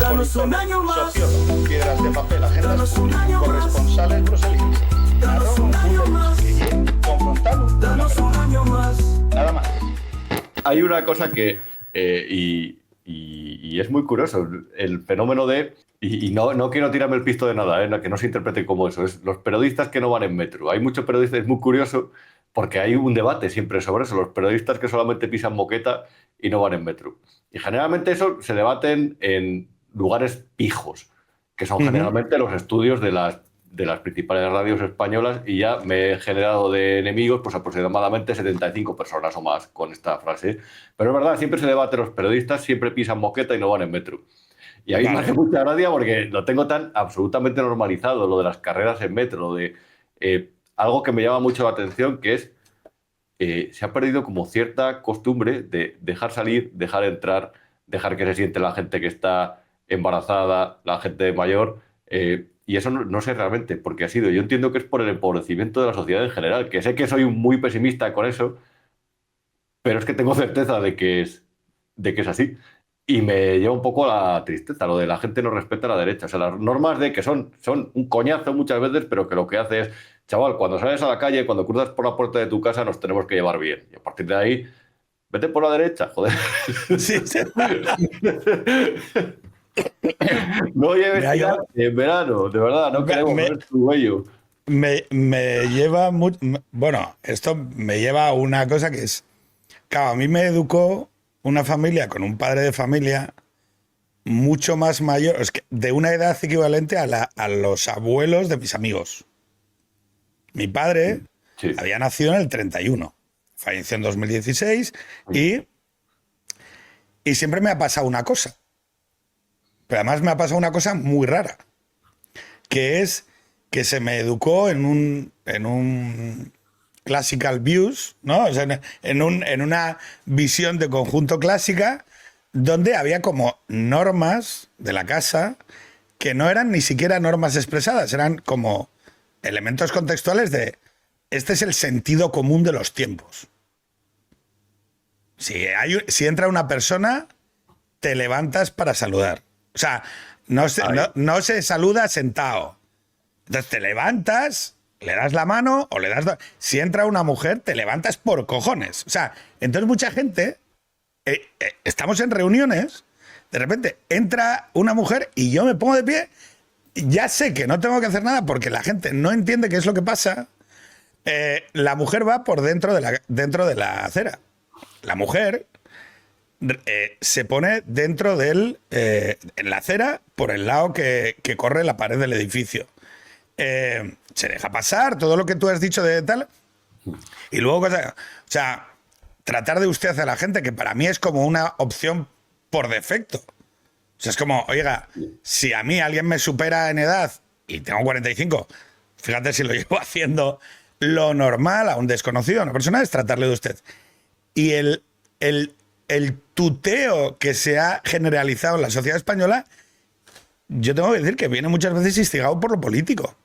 Danos un año más. Sociólogos, piedras de papel, agendas Danos un públicas, año más. corresponsales bruselienses. Danos un año más. Confrontado. Danos un año más. Nada más. Hay una cosa que, y es muy curioso, el fenómeno de, y no quiero tirarme el pisto de nada, que no se interprete como eso, es los periodistas que no van en metro. Hay muchos periodistas, es muy curioso, porque hay un debate siempre sobre eso, los periodistas que solamente pisan moqueta y no van en metro. Y generalmente eso se debaten en lugares pijos, que son generalmente los estudios de las principales radios españolas, y ya me he generado de enemigos pues aproximadamente 75 personas o más con esta frase. Pero es verdad, siempre se debate, los periodistas siempre pisan moqueta y no van en metro. Y a mí me hace mucha gracia porque lo tengo tan absolutamente normalizado, lo de las carreras en metro, lo de algo que me llama mucho la atención, que es se ha perdido como cierta costumbre de dejar salir, dejar entrar, dejar que se siente la gente que está embarazada, la gente mayor, y eso no sé realmente por qué ha sido. Yo entiendo que es por el empobrecimiento de la sociedad en general, que sé que soy muy pesimista con eso, pero es que tengo certeza de que es así. Y me lleva un poco a la tristeza, lo de la gente no respeta la derecha. O sea, las normas de que son un coñazo muchas veces, pero que lo que hace es, chaval, cuando sales a la calle, cuando cruzas por la puerta de tu casa, nos tenemos que llevar bien. Y a partir de ahí, vete por la derecha, joder. Sí. No lleves Mira, en verano, de verdad, no queremos ver tu vello. Me lleva bueno, esto me lleva a una cosa que es, claro, a mí me educó una familia con un padre de familia mucho más mayor, es que de una edad equivalente a los abuelos de mis amigos. Mi padre Sí. había nacido en el 31, falleció en 2016 y siempre me ha pasado una cosa. Pero además me ha pasado una cosa muy rara, que es que se me educó en un classical views, ¿no? O sea, en una visión de conjunto clásica, donde había como normas de la casa que no eran ni siquiera normas expresadas, eran como elementos contextuales de este es el sentido común de los tiempos. Si entra una persona, te levantas para saludar. O sea, no se saluda sentado. Entonces te levantas, le das la mano o le das... Si entra una mujer, te levantas por cojones. O sea, entonces mucha gente... estamos en reuniones, de repente entra una mujer y yo me pongo de pie, ya sé que no tengo que hacer nada porque la gente no entiende qué es lo que pasa. La mujer va por dentro de la acera. La mujer se pone dentro en la acera por el lado que corre la pared del edificio. Se deja pasar todo lo que tú has dicho de tal. Y luego, o sea, tratar de usted a la gente, que para mí es como una opción por defecto. O sea, es como, oiga, si a mí alguien me supera en edad y tengo 45, fíjate si lo llevo haciendo lo normal a un desconocido, a una persona, es tratarle de usted. Y el tuteo que se ha generalizado en la sociedad española, yo tengo que decir que viene muchas veces instigado por lo político.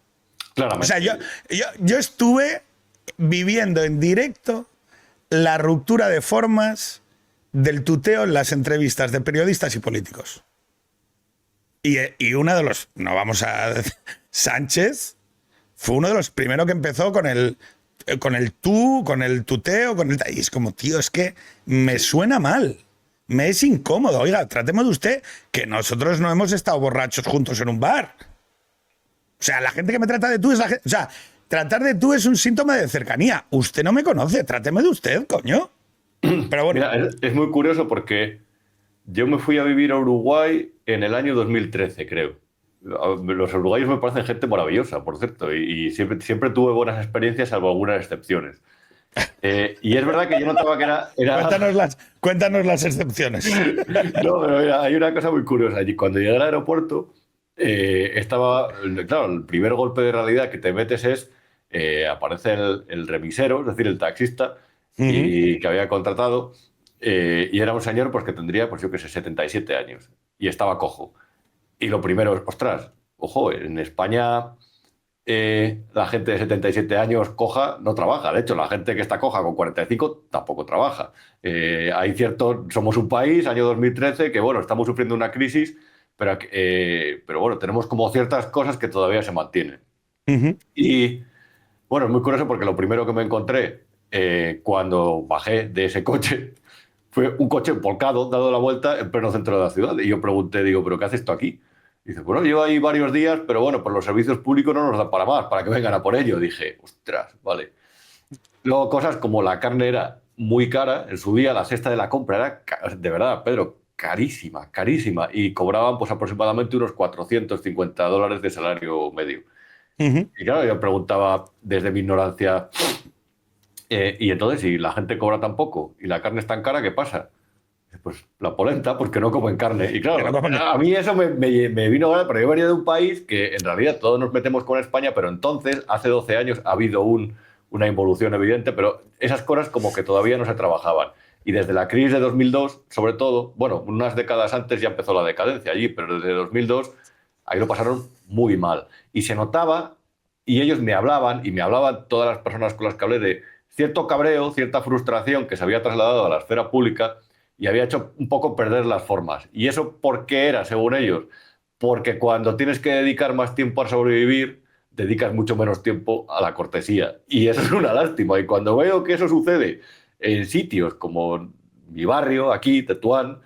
Claramente. O sea, yo estuve viviendo en directo la ruptura de formas del tuteo en las entrevistas de periodistas y políticos. Y uno de los, no vamos a decir, Sánchez fue uno de los primeros que empezó con el tú, con el tuteo, y es como, tío, es que me suena mal, me es incómodo. Oiga, tratemos de usted, que nosotros no hemos estado borrachos juntos en un bar. O sea, la gente que me trata de tú es la gente, o sea, tratar de tú es un síntoma de cercanía. Usted no me conoce, tráteme de usted, coño. Pero bueno. Mira, es muy curioso porque yo me fui a vivir a Uruguay en el año 2013, creo. Los uruguayos me parecen gente maravillosa, por cierto, y siempre tuve buenas experiencias, salvo algunas excepciones. Y es verdad que yo notaba que era... Cuéntanos las excepciones. No, pero mira, hay una cosa muy curiosa. Cuando llegué al aeropuerto, claro, el primer golpe de realidad que te metes es, aparece el remisero, es decir, el taxista, y que había contratado, y era un señor pues, que tendría, pues yo qué sé, 77 años, y estaba cojo. Y lo primero es, ostras, ojo, en España la gente de 77 años coja no trabaja. De hecho, la gente que está coja con 45 tampoco trabaja. Somos un país, año 2013, que bueno, estamos sufriendo una crisis, pero bueno, tenemos como ciertas cosas que todavía se mantienen. Ujú. Y bueno, es muy curioso porque lo primero que me encontré cuando bajé de ese coche fue un coche volcado, dado la vuelta en pleno centro de la ciudad. Y yo pregunté, digo, ¿pero qué hace esto aquí? Y dice, bueno, llevo ahí varios días, pero bueno, pues los servicios públicos no nos dan para más, para que vengan a por ello. Dije, ostras, vale. Luego cosas como la carne era muy cara, en su día la cesta de la compra era, de verdad, Pedro, carísima, carísima. Y cobraban pues aproximadamente unos $450 de salario medio. Ujú. Y claro, yo preguntaba desde mi ignorancia, y entonces, si la gente cobra tan poco y la carne es tan cara, ¿qué pasa? Pues la polenta, porque no comen carne. Y claro, Que no comen- a mí eso me vino a pero yo venía de un país que en realidad todos nos metemos con España, pero entonces, hace 12 años, ha habido una involución evidente, pero esas cosas como que todavía no se trabajaban. Y desde la crisis de 2002, sobre todo, bueno, unas décadas antes ya empezó la decadencia allí, pero desde 2002 ahí lo pasaron muy mal. Y se notaba, y ellos me hablaban, y me hablaban todas las personas con las que hablé de cierto cabreo, cierta frustración que se había trasladado a la esfera pública y había hecho un poco perder las formas. ¿Y eso por qué era, según ellos? Porque cuando tienes que dedicar más tiempo a sobrevivir, dedicas mucho menos tiempo a la cortesía. Y eso es una lástima. Y cuando veo que eso sucede en sitios como mi barrio, aquí, Tetuán,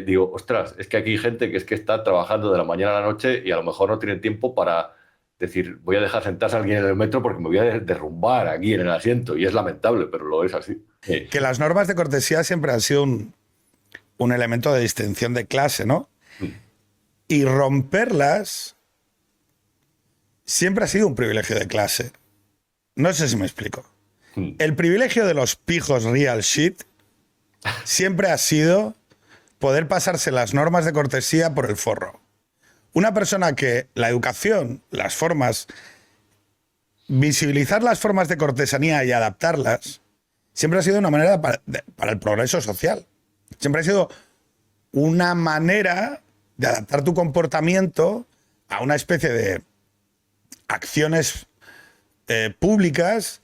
digo, ostras, es que aquí hay gente que es que está trabajando de la mañana a la noche y a lo mejor no tienen tiempo para decir, voy a dejar sentarse a alguien en el metro porque me voy a derrumbar aquí en el asiento. Y es lamentable, pero lo es así. Que las normas de cortesía siempre han sido un elemento de distinción de clase, ¿no? Y romperlas siempre ha sido un privilegio de clase. No sé si me explico. El privilegio de los pijos real shit siempre ha sido poder pasarse las normas de cortesía por el forro. Una persona que la educación, las formas, visibilizar las formas de cortesanía y adaptarlas, siempre ha sido una manera para el progreso social. Siempre ha sido una manera de adaptar tu comportamiento a una especie de acciones públicas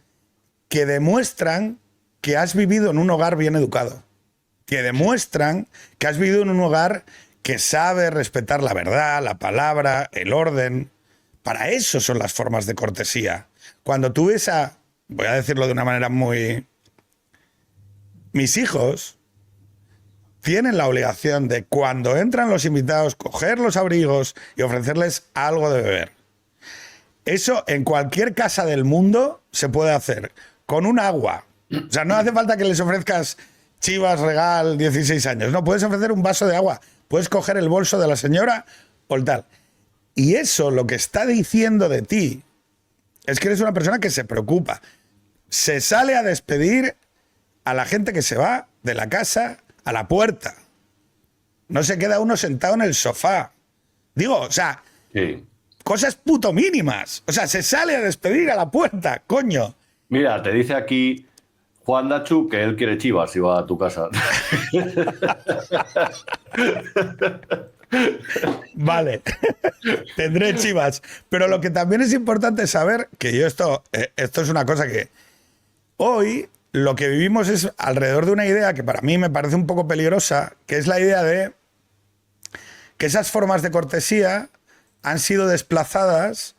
que demuestran que has vivido en un hogar bien educado, que demuestran que has vivido en un hogar que sabe respetar la verdad, la palabra, el orden. Para eso son las formas de cortesía. Cuando tú ves voy a decirlo de una manera muy... Mis hijos tienen la obligación de, cuando entran los invitados, coger los abrigos y ofrecerles algo de beber. Eso en cualquier casa del mundo se puede hacer con un agua. O sea, no hace falta que les ofrezcas Chivas Regal 16 años. No, puedes ofrecer un vaso de agua. Puedes coger el bolso de la señora o el tal. Y eso lo que está diciendo de ti es que eres una persona que se preocupa. Se sale a despedir a la gente que se va de la casa a la puerta. No se queda uno sentado en el sofá. Digo, o sea, Sí. cosas puto mínimas. O sea, se sale a despedir a la puerta, coño. Mira, te dice aquí Juan Dachu que él quiere chivas si va a tu casa. Vale, tendré chivas. Pero lo que también es importante saber, que yo esto es una cosa que hoy lo que vivimos es alrededor de una idea que para mí me parece un poco peligrosa, que es la idea de que esas formas de cortesía han sido desplazadas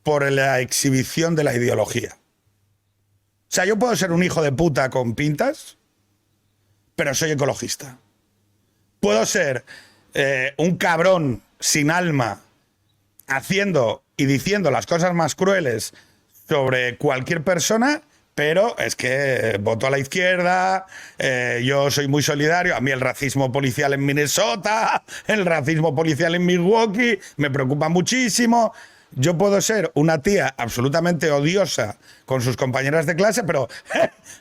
por la exhibición de la ideología. O sea, yo puedo ser un hijo de puta con pintas, pero soy ecologista. Puedo ser un cabrón sin alma haciendo y diciendo las cosas más crueles sobre cualquier persona, pero es que voto a la izquierda, yo soy muy solidario, a mí el racismo policial en Minnesota, el racismo policial en Milwaukee, me preocupa muchísimo. Yo puedo ser una tía absolutamente odiosa con sus compañeras de clase, pero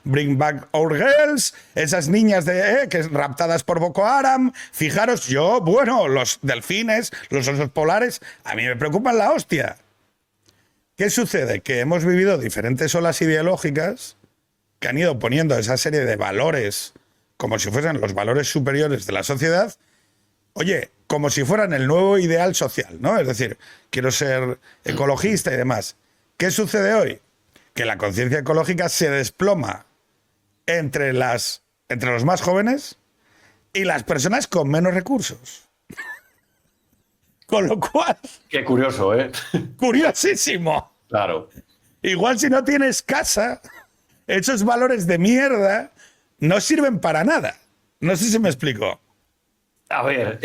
bring back our girls, esas niñas que raptadas por Boko Haram. Fijaros, los delfines, los osos polares, a mí me preocupan la hostia. ¿Qué sucede? Que hemos vivido diferentes olas ideológicas que han ido poniendo esa serie de valores como si fueran los valores superiores de la sociedad. Oye, como si fueran el nuevo ideal social, ¿no? Es decir, quiero ser ecologista y demás. ¿Qué sucede hoy? Que la conciencia ecológica se desploma entre los más jóvenes y las personas con menos recursos. Con lo cual, Qué curioso, ¿eh? curiosísimo. Claro. Igual si no tienes casa, esos valores de mierda no sirven para nada. No sé si me explico. A ver,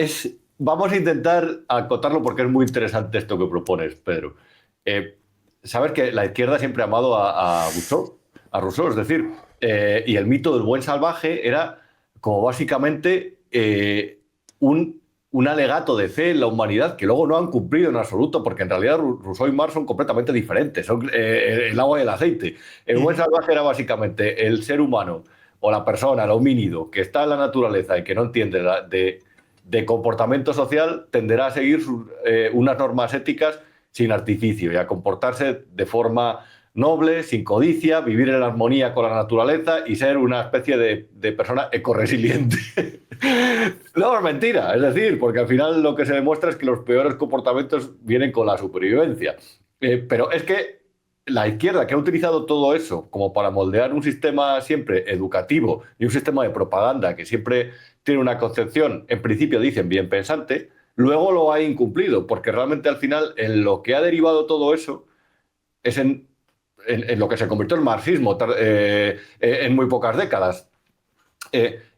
vamos a intentar acotarlo porque es muy interesante esto que propones, Pedro. Sabes que la izquierda siempre ha amado a Rousseau, es decir, y el mito del buen salvaje era como básicamente un alegato de fe en la humanidad que luego no han cumplido en absoluto, porque en realidad Rousseau y Marx son completamente diferentes, son el agua y el aceite. El buen salvaje era básicamente el ser humano o la persona, el homínido, que está en la naturaleza y que no entiende de comportamiento social, tenderá a seguir unas normas éticas sin artificio y a comportarse de forma noble, sin codicia, vivir en armonía con la naturaleza y ser una especie de persona ecorresiliente. No, es mentira, es decir, porque al final lo que se demuestra es que los peores comportamientos vienen con la supervivencia. Pero es que la izquierda, que ha utilizado todo eso como para moldear un sistema siempre educativo y un sistema de propaganda que siempre tiene una concepción, en principio dicen bien pensante, luego lo ha incumplido, porque realmente al final en lo que ha derivado todo eso es en lo que se convirtió en marxismo en muy pocas décadas.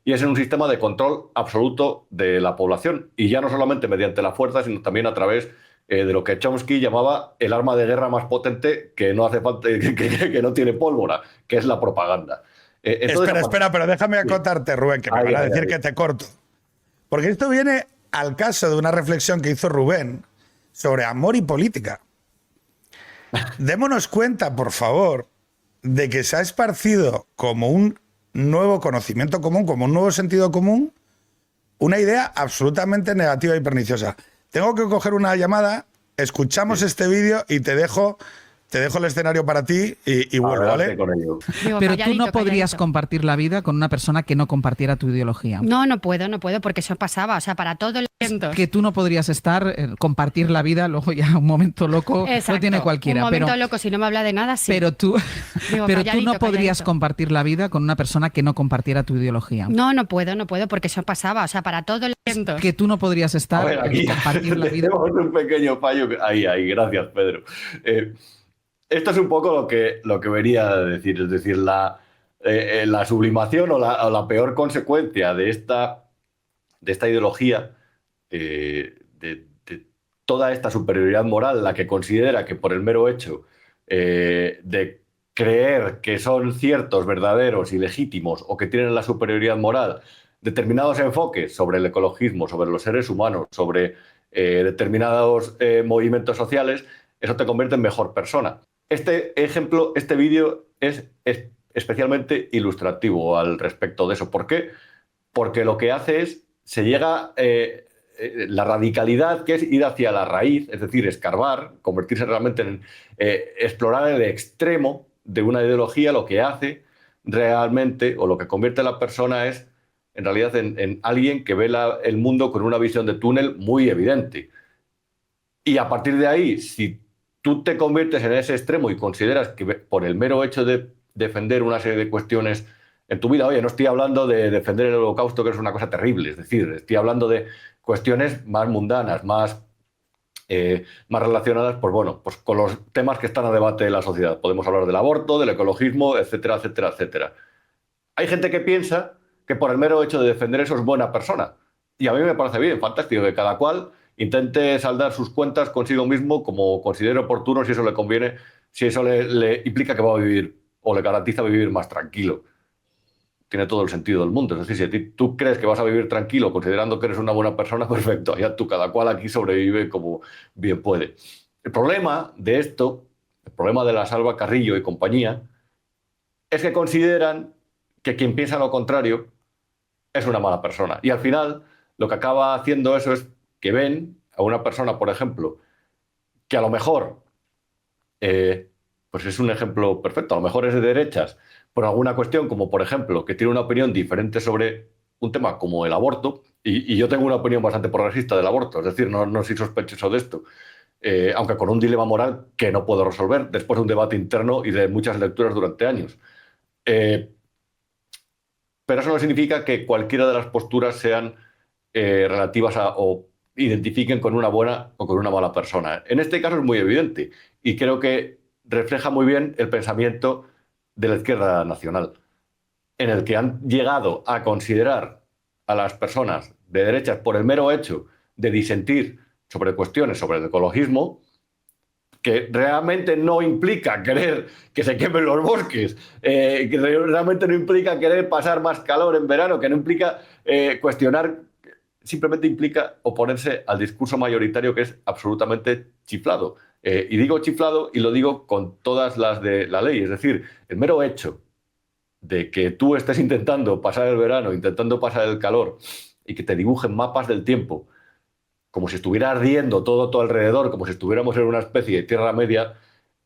Y es en un sistema de control absoluto de la población, y ya no solamente mediante la fuerza, sino también a través de lo que Chomsky llamaba el arma de guerra más potente que no hace falta, que no tiene pólvora, que es la propaganda. Espera, pero déjame acotarte, Rubén, que me van a decir que te corto. Porque esto viene al caso de una reflexión que hizo Rubén sobre amor y política. Démonos cuenta, por favor, de que se ha esparcido como un nuevo conocimiento común, como un nuevo sentido común, una idea absolutamente negativa y perniciosa. Tengo que coger una llamada, escuchamos este vídeo y te dejo el escenario para ti y vuelvo, ¿vale? Digo, Pero tú no calladito, podrías calladito. compartir la vida con una persona que no compartiera tu ideología. No puedo, porque eso pasaba. O sea, para todo el evento. Que tú no podrías compartir la vida, luego ya un momento loco Exacto. lo tiene cualquiera. Un momento pero, loco, si no me habla de nada, sí. pero tú, Digo, pero tú calladito, no podrías calladito. compartir la vida con una persona que no compartiera tu ideología. No puedo, porque eso pasaba. O sea, para todo el evento. Que tú no podrías A ver, aquí compartir la vida. tenemos un pequeño fallo. Ahí, gracias, Pedro. Esto es un poco lo que venía a decir, es decir, la sublimación o la peor consecuencia de esta ideología, de toda esta superioridad moral, la que considera que por el mero hecho de creer que son ciertos, verdaderos y legítimos, o que tienen la superioridad moral, determinados enfoques sobre el ecologismo, sobre los seres humanos, sobre determinados movimientos sociales, eso te convierte en mejor persona. Este ejemplo, este vídeo es especialmente ilustrativo al respecto de eso. ¿Por qué? Porque lo que hace es, se llega, la radicalidad, que es ir hacia la raíz, es decir, escarbar, convertirse realmente en explorar el extremo de una ideología, lo que hace realmente, o lo que convierte a la persona es, en realidad, en alguien que ve el mundo con una visión de túnel muy evidente. Y a partir de ahí, si tú te conviertes en ese extremo y consideras que por el mero hecho de defender una serie de cuestiones en tu vida, oye, no estoy hablando de defender el holocausto, que es una cosa terrible, es decir, estoy hablando de cuestiones más mundanas, más relacionadas, pues bueno, pues con los temas que están a debate de la sociedad. Podemos hablar del aborto, del ecologismo, etcétera, etcétera, etcétera. Hay gente que piensa que por el mero hecho de defender eso es buena persona. Y a mí me parece bien, fantástico, que cada cual intente saldar sus cuentas consigo mismo como considere oportuno, si eso le conviene, si eso le implica que va a vivir o le garantiza vivir más tranquilo. Tiene todo el sentido del mundo. Es decir, si tú crees que vas a vivir tranquilo considerando que eres una buena persona, perfecto, ya tú, cada cual aquí sobrevive como bien puede. El problema de esto, el problema de la Salva Carrillo y compañía, es que consideran que quien piensa lo contrario es una mala persona. Y al final lo que acaba haciendo eso es que ven a una persona, por ejemplo, que a lo mejor, pues es un ejemplo perfecto, a lo mejor es de derechas por alguna cuestión, como por ejemplo, que tiene una opinión diferente sobre un tema como el aborto, y yo tengo una opinión bastante progresista del aborto, es decir, no soy sospechoso de esto, aunque con un dilema moral que no puedo resolver después de un debate interno y de muchas lecturas durante años. Pero eso no significa que cualquiera de las posturas sean relativas a o identifiquen con una buena o con una mala persona. En este caso es muy evidente y creo que refleja muy bien el pensamiento de la izquierda nacional, en el que han llegado a considerar a las personas de derechas por el mero hecho de disentir sobre cuestiones sobre el ecologismo, que realmente no implica querer que se quemen los bosques, que realmente no implica querer pasar más calor en verano, que no implica cuestionar, simplemente implica oponerse al discurso mayoritario que es absolutamente chiflado. Y digo chiflado y lo digo con todas las de la ley, es decir, el mero hecho de que tú estés intentando pasar el verano, intentando pasar el calor y que te dibujen mapas del tiempo como si estuviera ardiendo todo alrededor, como si estuviéramos en una especie de Tierra Media,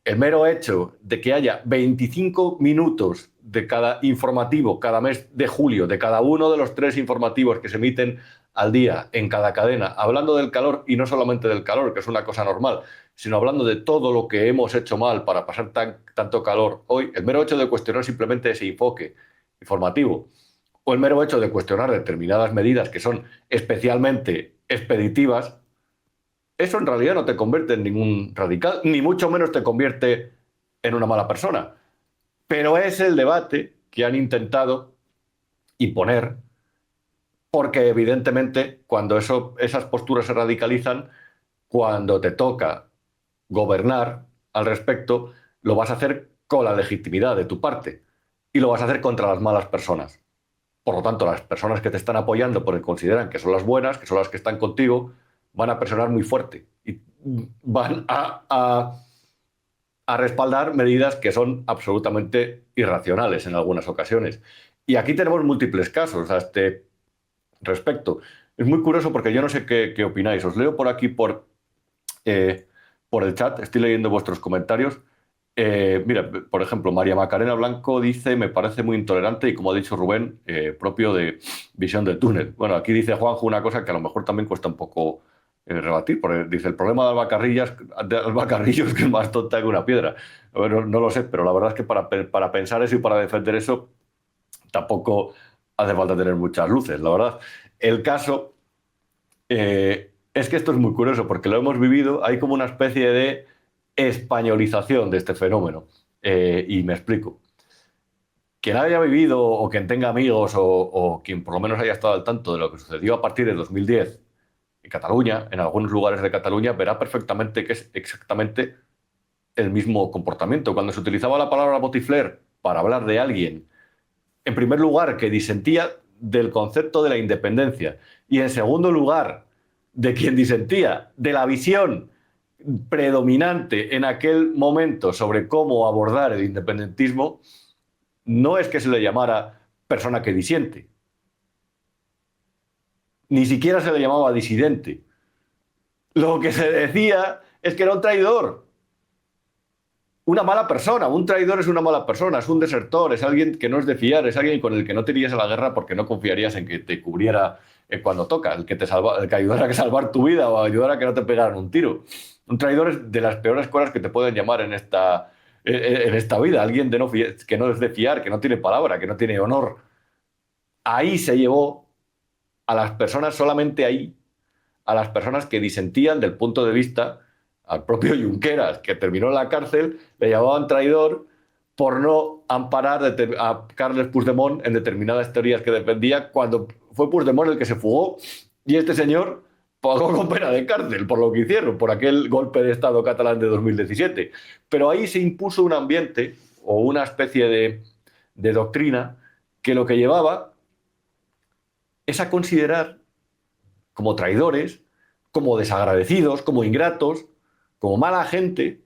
el mero hecho de que haya 25 minutos de cada informativo cada mes de julio, de cada uno de los 3 informativos que se emiten al día en cada cadena, hablando del calor y no solamente del calor, que es una cosa normal, sino hablando de todo lo que hemos hecho mal para pasar tanto calor hoy, el mero hecho de cuestionar simplemente ese enfoque informativo o el mero hecho de cuestionar determinadas medidas que son especialmente expeditivas, eso en realidad no te convierte en ningún radical, ni mucho menos te convierte en una mala persona. Pero es el debate que han intentado imponer, porque evidentemente cuando esas posturas se radicalizan, cuando te toca gobernar al respecto, lo vas a hacer con la legitimidad de tu parte y lo vas a hacer contra las malas personas. Por lo tanto, las personas que te están apoyando porque consideran que son las buenas, que son las que están contigo, van a presionar muy fuerte y van a respaldar medidas que son absolutamente irracionales en algunas ocasiones. Y aquí tenemos múltiples casos a este respecto. Es muy curioso porque yo no sé qué opináis. Os leo por aquí por el chat, estoy leyendo vuestros comentarios. Mira, por ejemplo, María Macarena Blanco dice: me parece muy intolerante y, como ha dicho Rubén, propio de visión de túnel. Bueno, aquí dice Juanjo una cosa que a lo mejor también cuesta un poco rebatir, porque dice: el problema de Alba Carrillo es que es más tonta que una piedra. Bueno, no lo sé, pero la verdad es que para pensar eso y para defender eso tampoco hace falta tener muchas luces, la verdad. El caso es que esto es muy curioso porque lo hemos vivido, hay como una especie de españolización de este fenómeno. Y me explico. Quien haya vivido o quien tenga amigos o quien por lo menos haya estado al tanto de lo que sucedió a partir de 2010 en Cataluña, en algunos lugares de Cataluña, verá perfectamente que es exactamente el mismo comportamiento. Cuando se utilizaba la palabra botifler para hablar de alguien, en primer lugar, que disentía del concepto de la independencia y, en segundo lugar, de quien disentía de la visión predominante en aquel momento sobre cómo abordar el independentismo, no es que se le llamara persona que disiente. Ni siquiera se le llamaba disidente. Lo que se decía es que era un traidor. Una mala persona. Un traidor es una mala persona, es un desertor, es alguien que no es de fiar, es alguien con el que no te irías a la guerra porque no confiarías en que te cubriera cuando toca, el que ayudara a salvar tu vida o ayudara a que no te pegaran un tiro. Un traidor es de las peores cosas que te pueden llamar en esta vida. Alguien que no es de fiar, que no tiene palabra, que no tiene honor. Ahí se llevó a las personas, solamente ahí, a las personas que disentían del punto de vista, al propio Junqueras, que terminó en la cárcel, le llamaban traidor por no amparar a Carles Puigdemont en determinadas teorías que defendía, cuando fue Puigdemont el que se fugó y este señor pagó con pena de cárcel por lo que hicieron, por aquel golpe de Estado catalán de 2017. Pero ahí se impuso un ambiente o una especie de doctrina que lo que llevaba es a considerar como traidores, como desagradecidos, como ingratos, como mala gente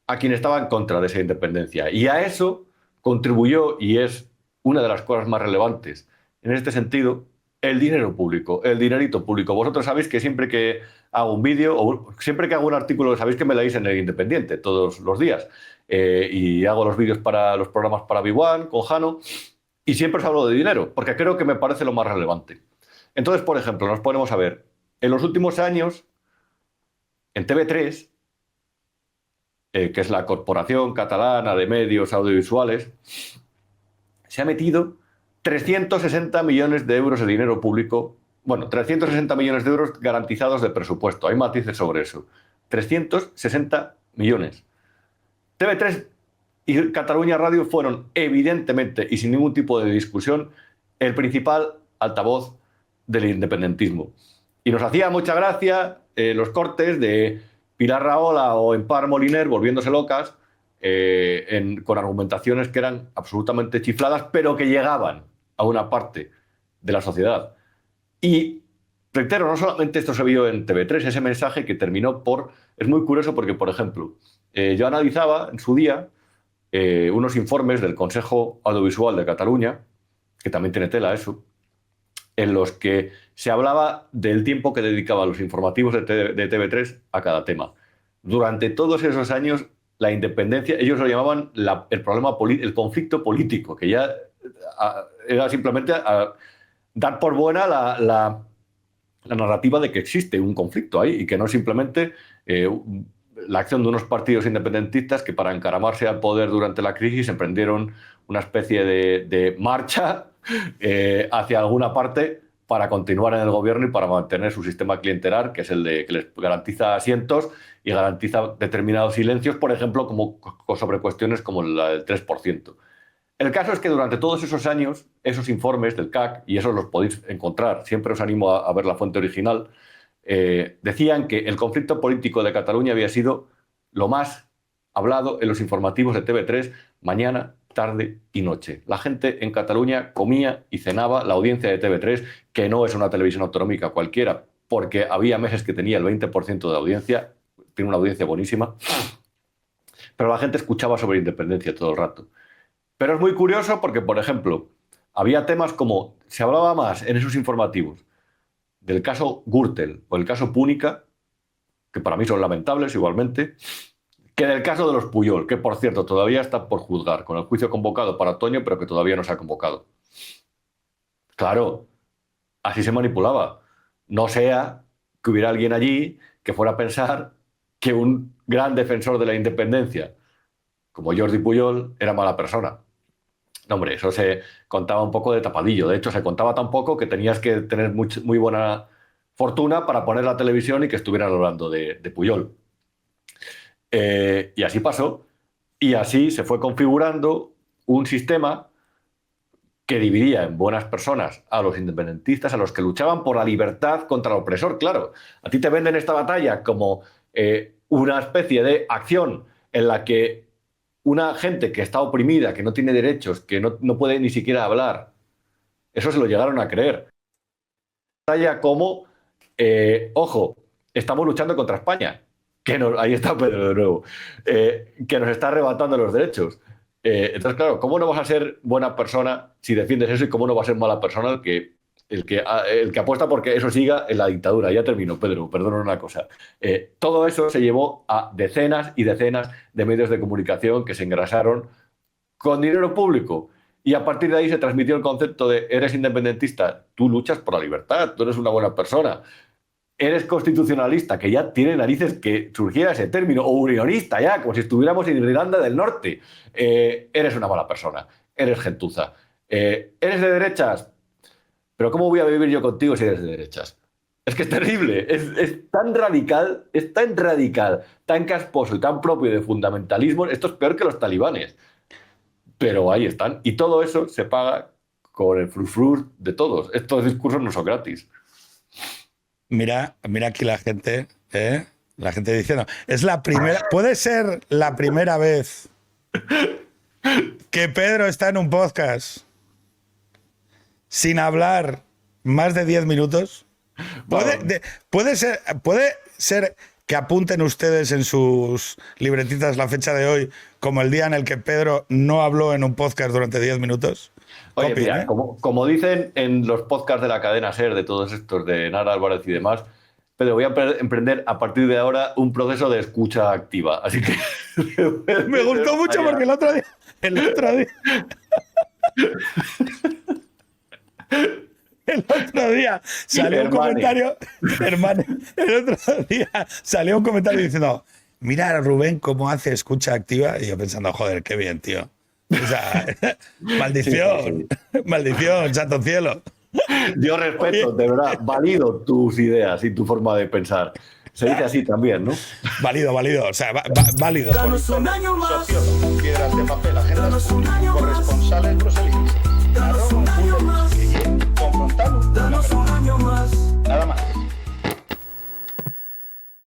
a quien estaba en contra de esa independencia. Y a eso contribuyó, y es una de las cosas más relevantes en este sentido, el dinero público, el dinerito público. Vosotros sabéis que siempre que hago un vídeo o siempre que hago un artículo, sabéis que me leéis en El Independiente todos los días. Y hago los vídeos para los programas para B1 con Jano, y siempre os hablo de dinero, porque creo que me parece lo más relevante. Entonces, por ejemplo, nos ponemos a ver, en los últimos años, en TV3, que es la Corporación Catalana de Medios Audiovisuales, se ha metido 360 millones de euros de dinero público Bueno, 360 millones de euros garantizados de presupuesto. Hay matices sobre eso. 360 millones. TV3 y Cataluña Radio fueron evidentemente y sin ningún tipo de discusión el principal altavoz del independentismo. Y nos hacía mucha gracia los cortes de Pilar Rahola o Empar Moliner volviéndose locas con argumentaciones que eran absolutamente chifladas, pero que llegaban a una parte de la sociedad. Y reitero, no solamente esto se vio en TV3, ese mensaje que terminó por... Es muy curioso porque, por ejemplo, yo analizaba en su día unos informes del Consejo Audiovisual de Cataluña, que también tiene tela eso, en los que se hablaba del tiempo que dedicaba los informativos de TV3 a cada tema. Durante todos esos años, la independencia, ellos lo llamaban el problema el conflicto político, que ya era simplemente dar por buena la narrativa de que existe un conflicto ahí y que no simplemente la acción de unos partidos independentistas que para encaramarse al poder durante la crisis emprendieron una especie de marcha hacia alguna parte para continuar en el gobierno y para mantener su sistema clientelar, que es el que les garantiza asientos y garantiza determinados silencios, por ejemplo, sobre cuestiones como la del 3%. El caso es que durante todos esos años, esos informes del CAC, y esos los podéis encontrar, siempre os animo a ver la fuente original, decían que el conflicto político de Cataluña había sido lo más hablado en los informativos de TV3 mañana, tarde y noche. La gente en Cataluña comía y cenaba la audiencia de TV3, que no es una televisión autonómica cualquiera, porque había meses que tenía el 20% de audiencia, tiene una audiencia buenísima, pero la gente escuchaba sobre independencia todo el rato. Pero es muy curioso porque, por ejemplo, había temas como, se hablaba más en esos informativos del caso Gürtel o el caso Púnica, que para mí son lamentables igualmente, que del caso de los Pujol, que por cierto todavía está por juzgar, con el juicio convocado para otoño, pero que todavía no se ha convocado. Claro, así se manipulaba. No sea que hubiera alguien allí que fuera a pensar que un gran defensor de la independencia, como Jordi Pujol, era mala persona. No, hombre, eso se contaba un poco de tapadillo. De hecho, se contaba tan poco que tenías que tener muy buena fortuna para poner la televisión y que estuvieran hablando de Pujol. Y así pasó. Y así se fue configurando un sistema que dividía en buenas personas a los independentistas, a los que luchaban por la libertad contra el opresor. Claro, a ti te venden esta batalla como una especie de acción en la que una gente que está oprimida, que no tiene derechos, que no puede ni siquiera hablar, eso se lo llegaron a creer. Batalla como, ojo, estamos luchando contra España, ahí está Pedro de nuevo, que nos está arrebatando los derechos. Entonces, claro, ¿cómo no vas a ser buena persona si defiendes eso y cómo no va a ser mala persona el que apuesta porque eso siga en la dictadura? Ya termino, Pedro, perdona una cosa. Todo eso se llevó a decenas y decenas de medios de comunicación que se engrasaron con dinero público. Y a partir de ahí se transmitió el concepto de eres independentista, tú luchas por la libertad, tú eres una buena persona. Eres constitucionalista, que ya tiene narices que surgiera ese término, o unionista ya, como si estuviéramos en Irlanda del Norte. Eres una mala persona, eres gentuza. Eres de derechas, pero ¿cómo voy a vivir yo contigo si eres de derechas? Es que es terrible, es tan radical, tan casposo y tan propio de fundamentalismo. Esto es peor que los talibanes. Pero ahí están. Y todo eso se paga con el frufrur de todos. Estos discursos no son gratis. Mira aquí la gente diciendo, es la primera, puede ser la primera vez que Pedro está en un podcast sin hablar más de 10 minutos. Puede ser que apunten ustedes en sus libretitas la fecha de hoy como el día en el que Pedro no habló en un podcast durante 10 minutos. Oye, Copy, mira, como dicen en los podcasts de la cadena SER, de todos estos, de Nara Álvarez y demás, Pedro, voy a emprender a partir de ahora un proceso de escucha activa. Así que... Me gustó mucho porque el otro día... El otro día salió un comentario... Hermano, el otro día salió un comentario diciendo, mira a Rubén cómo hace escucha activa. Y yo pensando, joder, qué bien, tío. O sea, maldición, maldición, santo cielo. Yo respeto, de verdad, valido tus ideas y tu forma de pensar. Se dice así también, ¿no? Válido, válido. O sea, válido. Danos un año más. Socios, piedras de papel ajenas, Danos un año más. corresponsales.